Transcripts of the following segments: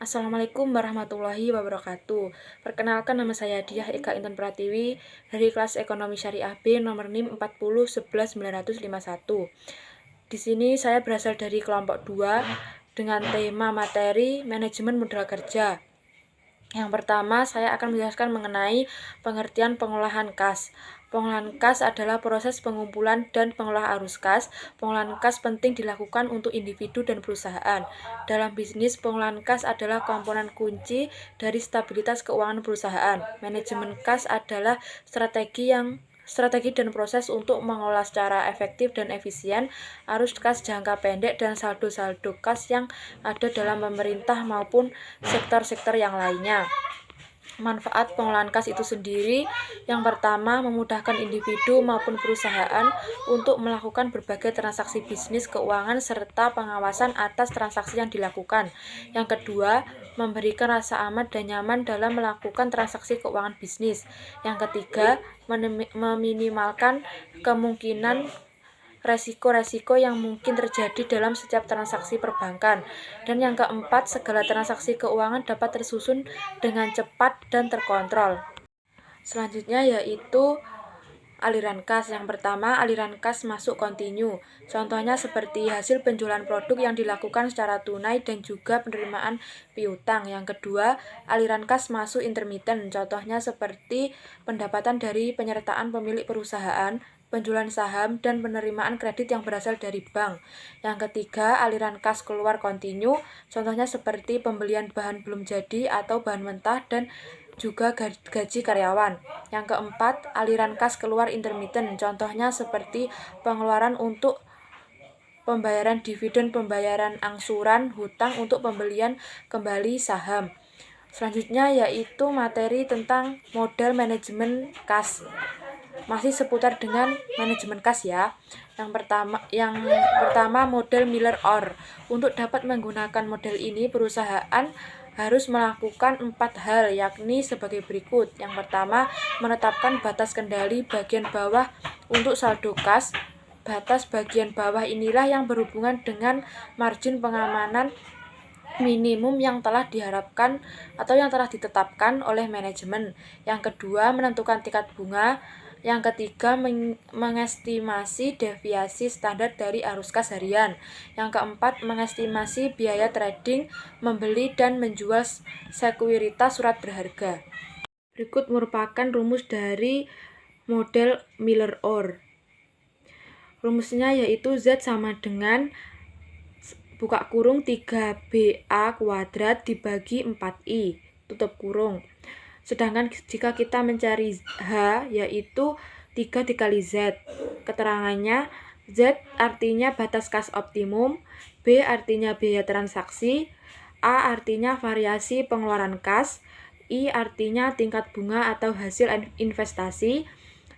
Assalamualaikum warahmatullahi wabarakatuh. Perkenalkan, nama saya Diah Eka Intan Pratiwi dari kelas Ekonomi Syariah B nomor NIM 40111951. Di sini saya berasal dari kelompok 2 dengan tema materi manajemen modal kerja. Yang pertama, saya akan menjelaskan mengenai pengertian pengolahan kas. Pengolahan kas adalah proses pengumpulan dan pengolahan arus kas. Pengolahan kas penting dilakukan untuk individu dan perusahaan. Dalam bisnis, pengolahan kas adalah komponen kunci dari stabilitas keuangan perusahaan. Manajemen kas adalah strategi dan proses untuk mengolah secara efektif dan efisien arus kas jangka pendek dan saldo-saldo kas yang ada dalam pemerintah maupun sektor-sektor yang lainnya. Manfaat pengolahan kas itu sendiri, yang pertama, memudahkan individu maupun perusahaan untuk melakukan berbagai transaksi bisnis keuangan serta pengawasan atas transaksi yang dilakukan. Yang kedua, memberikan rasa aman dan nyaman dalam melakukan transaksi keuangan bisnis. Yang ketiga, meminimalkan kemungkinan resiko-resiko yang mungkin terjadi dalam setiap transaksi perbankan. Dan yang keempat, segala transaksi keuangan dapat tersusun dengan cepat dan terkontrol. Selanjutnya yaitu aliran kas. Yang pertama, aliran kas masuk kontinu. Contohnya seperti hasil penjualan produk yang dilakukan secara tunai dan juga penerimaan piutang. Yang kedua, aliran kas masuk intermiten. Contohnya seperti pendapatan dari penyertaan pemilik perusahaan, penjualan saham, dan penerimaan kredit yang berasal dari bank. Yang ketiga, aliran kas keluar kontinu. Contohnya seperti pembelian bahan belum jadi atau bahan mentah dan juga gaji karyawan. Yang keempat, aliran kas keluar intermiten. Contohnya seperti pengeluaran untuk pembayaran dividen, pembayaran angsuran, hutang untuk pembelian kembali saham. Selanjutnya yaitu materi tentang model manajemen kas. Masih seputar dengan manajemen kas ya. Yang pertama model Miller-Orr. Untuk dapat menggunakan model ini, perusahaan harus melakukan 4 hal, yakni sebagai berikut. Yang pertama, menetapkan batas kendali bagian bawah untuk saldo kas. Batas bagian bawah inilah yang berhubungan dengan margin pengamanan minimum yang telah diharapkan atau yang telah ditetapkan oleh manajemen. Yang kedua, menentukan tingkat bunga. Yang ketiga, mengestimasi deviasi standar dari arus kas harian. Yang keempat, mengestimasi biaya trading, membeli dan menjual sekuritas surat berharga. Berikut merupakan rumus dari model Miller-Orr. Rumusnya yaitu Z sama dengan buka kurung 3BA kuadrat dibagi 4I, tutup kurung. Sedangkan jika kita mencari H, yaitu 3 dikali Z. Keterangannya, Z artinya batas kas optimum, B artinya biaya transaksi, A artinya variasi pengeluaran kas, I artinya tingkat bunga atau hasil investasi,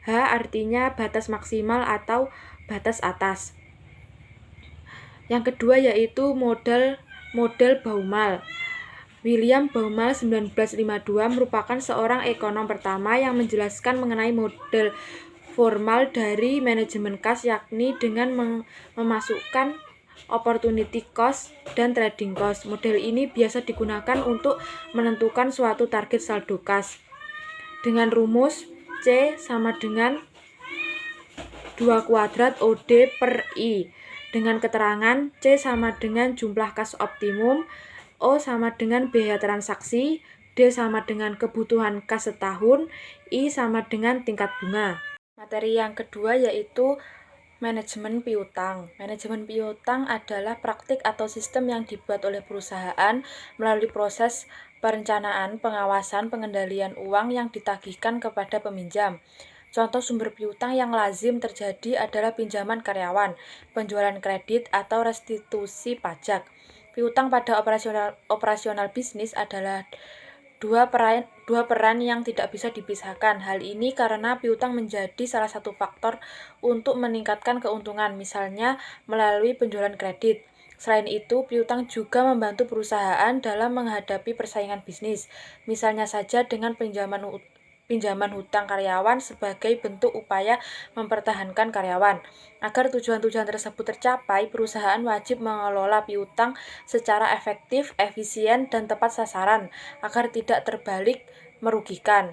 H artinya batas maksimal atau batas atas. Yang kedua yaitu model Baumol. William Baumol 1952 merupakan seorang ekonom pertama yang menjelaskan mengenai model formal dari manajemen kas, yakni dengan memasukkan opportunity cost dan trading cost. Model ini biasa digunakan untuk menentukan suatu target saldo kas. Dengan rumus C sama dengan 2 kuadrat OD per I. Dengan keterangan C sama dengan jumlah kas optimum, O sama dengan biaya transaksi, D sama dengan kebutuhan kas setahun, I sama dengan tingkat bunga. Materi yang kedua yaitu manajemen piutang. Manajemen piutang adalah praktik atau sistem yang dibuat oleh perusahaan melalui proses perencanaan, pengawasan, pengendalian uang yang ditagihkan kepada peminjam. Contoh sumber piutang yang lazim terjadi adalah pinjaman karyawan, penjualan kredit, atau restitusi pajak. Piutang pada operasional bisnis adalah dua peran yang tidak bisa dipisahkan. Hal ini karena piutang menjadi salah satu faktor untuk meningkatkan keuntungan, misalnya melalui penjualan kredit. Selain itu, piutang juga membantu perusahaan dalam menghadapi persaingan bisnis, misalnya saja dengan pinjaman pinjaman hutang karyawan sebagai bentuk upaya mempertahankan karyawan. Agar tujuan-tujuan tersebut tercapai, perusahaan wajib mengelola piutang secara efektif, efisien, dan tepat sasaran agar tidak terbalik merugikan.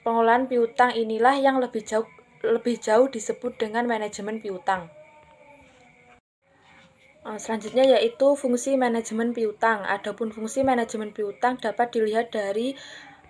Pengelolaan piutang inilah yang lebih jauh disebut dengan manajemen piutang. Selanjutnya yaitu fungsi manajemen piutang. Adapun fungsi manajemen piutang dapat dilihat dari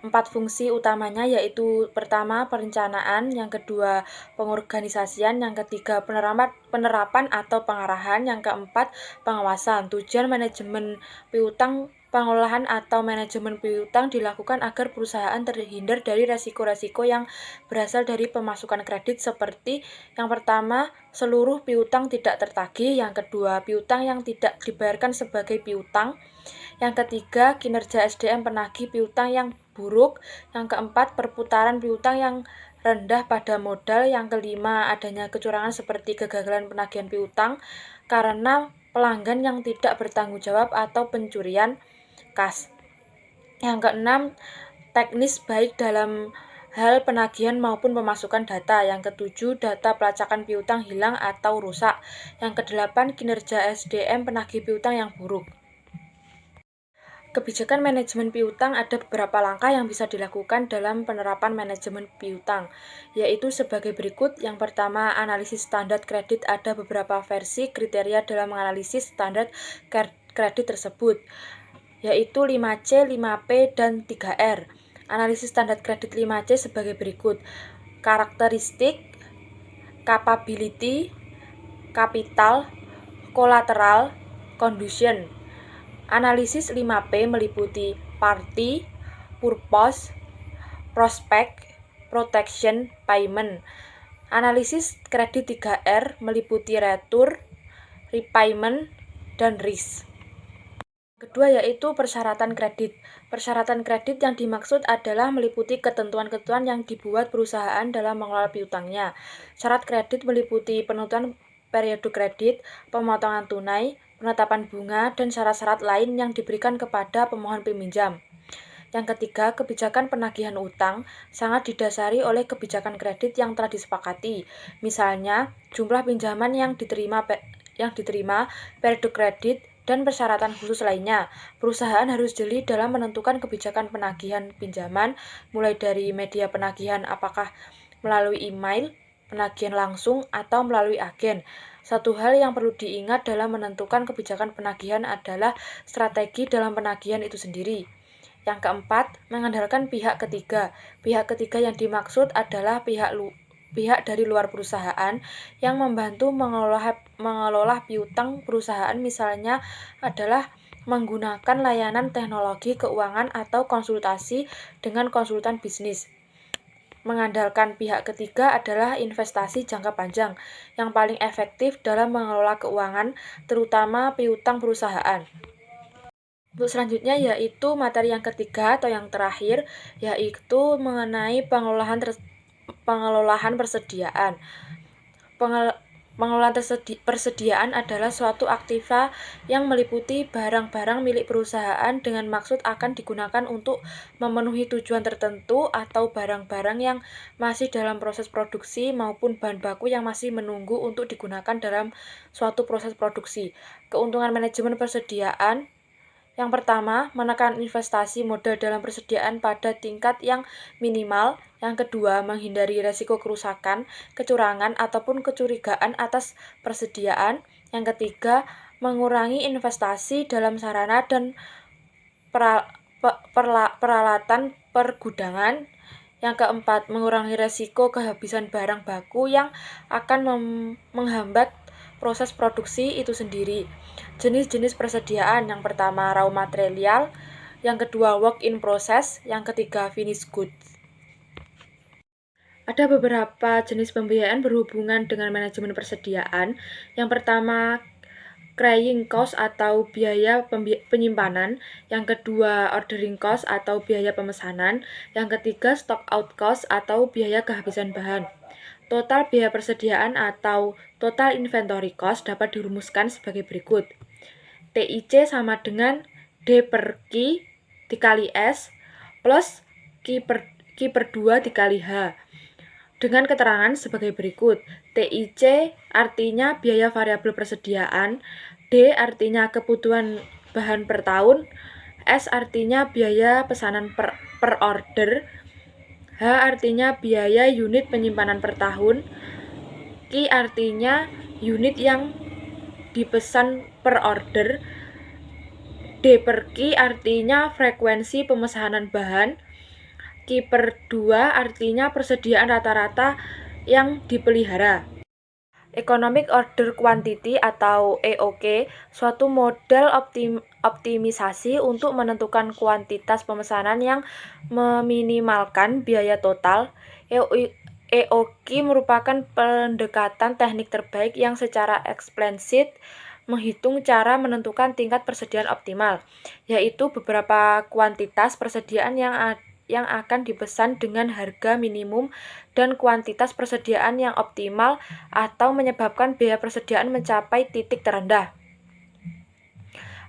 4 fungsi utamanya, yaitu pertama perencanaan, yang kedua pengorganisasian, yang ketiga penerapan atau pengarahan, yang keempat pengawasan. Tujuan manajemen piutang, pengelolaan atau manajemen piutang dilakukan agar perusahaan terhindar dari resiko-resiko yang berasal dari pemasukan kredit seperti yang pertama, seluruh piutang tidak tertagih, yang kedua, piutang yang tidak dibayarkan sebagai piutang, yang ketiga, kinerja SDM penagih piutang yang buruk, yang keempat, perputaran piutang yang rendah pada modal, yang kelima, adanya kecurangan seperti kegagalan penagihan piutang karena pelanggan yang tidak bertanggung jawab atau pencurian kas. Yang keenam, teknis baik dalam hal penagihan maupun pemasukan data. Yang ketujuh, data pelacakan piutang hilang atau rusak. Yang kedelapan, kinerja SDM penagih piutang yang buruk. Kebijakan manajemen piutang, ada beberapa langkah yang bisa dilakukan dalam penerapan manajemen piutang, yaitu sebagai berikut. Yang pertama, analisis standar kredit. Ada beberapa versi kriteria dalam menganalisis standar kredit tersebut, yaitu 5C, 5P, dan 3R. Analisis standar kredit 5C sebagai berikut: karakteristik, capability, capital, collateral, condition. Analisis 5P meliputi party, purpose, prospect, protection, payment. Analisis kredit 3R meliputi return, repayment, dan risk. Kedua yaitu persyaratan kredit. Persyaratan kredit yang dimaksud adalah meliputi ketentuan-ketentuan yang dibuat perusahaan dalam mengelola piutangnya. Syarat kredit meliputi penutupan periode kredit, pemotongan tunai, penetapan bunga, dan syarat-syarat lain yang diberikan kepada pemohon peminjam. Yang ketiga, kebijakan penagihan utang sangat didasari oleh kebijakan kredit yang telah disepakati. Misalnya, jumlah pinjaman yang diterima, periode kredit, dan persyaratan khusus lainnya. Perusahaan harus jeli dalam menentukan kebijakan penagihan pinjaman, mulai dari media penagihan, apakah melalui email, penagihan langsung, atau melalui agen. Satu hal yang perlu diingat dalam menentukan kebijakan penagihan adalah strategi dalam penagihan itu sendiri. Yang keempat, mengandalkan pihak ketiga. Pihak ketiga yang dimaksud adalah pihak dari luar perusahaan yang membantu mengelola piutang perusahaan, misalnya adalah menggunakan layanan teknologi keuangan atau konsultasi dengan konsultan bisnis. Mengandalkan pihak ketiga adalah investasi jangka panjang yang paling efektif dalam mengelola keuangan, terutama piutang perusahaan. Untuk selanjutnya yaitu materi yang ketiga atau yang terakhir, yaitu mengenai pengelolaan persediaan. Pengelolaan persediaan adalah suatu aktiva yang meliputi barang-barang milik perusahaan dengan maksud akan digunakan untuk memenuhi tujuan tertentu atau barang-barang yang masih dalam proses produksi maupun bahan baku yang masih menunggu untuk digunakan dalam suatu proses produksi. Keuntungan manajemen persediaan: yang pertama, menekan investasi modal dalam persediaan pada tingkat yang minimal. Yang kedua, menghindari resiko kerusakan, kecurangan, ataupun kecurigaan atas persediaan. Yang ketiga, mengurangi investasi dalam sarana dan peralatan pergudangan. Yang keempat, mengurangi resiko kehabisan barang baku yang akan menghambat proses produksi itu sendiri. Jenis-jenis persediaan: yang pertama raw material, yang kedua work in process, yang ketiga finished goods. Ada beberapa jenis pembiayaan berhubungan dengan manajemen persediaan. Yang pertama, carrying cost atau biaya penyimpanan, yang kedua ordering cost atau biaya pemesanan, yang ketiga stock out cost atau biaya kehabisan bahan. Total biaya persediaan atau total inventory cost dapat dirumuskan sebagai berikut. TIC sama dengan D per Q dikali S plus Q Q per 2 dikali H. Dengan keterangan sebagai berikut. TIC artinya biaya variabel persediaan, D artinya kebutuhan bahan per tahun, S artinya biaya pesanan per order, H artinya biaya unit penyimpanan per tahun, Q artinya unit yang dipesan per order, D per Q artinya frekuensi pemesanan bahan, Q per 2 artinya persediaan rata-rata yang dipelihara. Economic Order Quantity atau EOQ, suatu model optimisasi untuk menentukan kuantitas pemesanan yang meminimalkan biaya total. EOQ merupakan pendekatan teknik terbaik yang secara eksplisit menghitung cara menentukan tingkat persediaan optimal, yaitu beberapa kuantitas persediaan yang akan dipesan dengan harga minimum dan kuantitas persediaan yang optimal atau menyebabkan biaya persediaan mencapai titik terendah.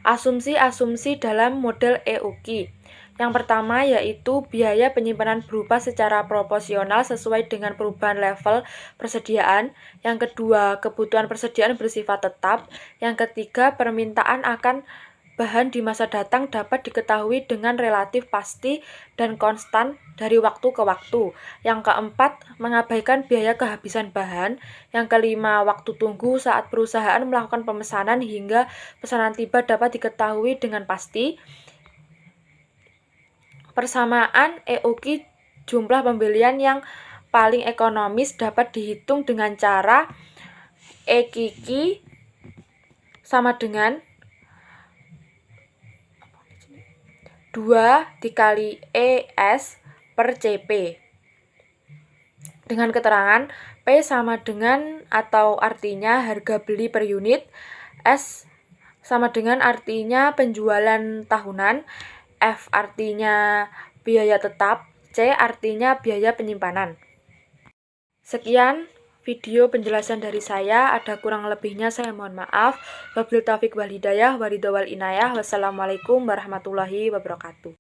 Asumsi-asumsi dalam model EOQ. Yang pertama yaitu biaya penyimpanan berubah secara proporsional sesuai dengan perubahan level persediaan. Yang kedua, kebutuhan persediaan bersifat tetap. Yang ketiga, permintaan akan bahan di masa datang dapat diketahui dengan relatif pasti dan konstan dari waktu ke waktu. Yang keempat, mengabaikan biaya kehabisan bahan. Yang kelima, waktu tunggu saat perusahaan melakukan pemesanan hingga pesanan tiba dapat diketahui dengan pasti. Persamaan EOQ jumlah pembelian yang paling ekonomis dapat dihitung dengan cara EQQ sama dengan 2 dikali ES per CP. Dengan keterangan P sama dengan atau artinya harga beli per unit, S sama dengan artinya penjualan tahunan, F artinya biaya tetap, C artinya biaya penyimpanan. Sekian video penjelasan dari saya, ada kurang lebihnya saya mohon maaf. Wabillahi taufiq wal hidayah, waridho wal inayah. Wassalamualaikum warahmatullahi wabarakatuh.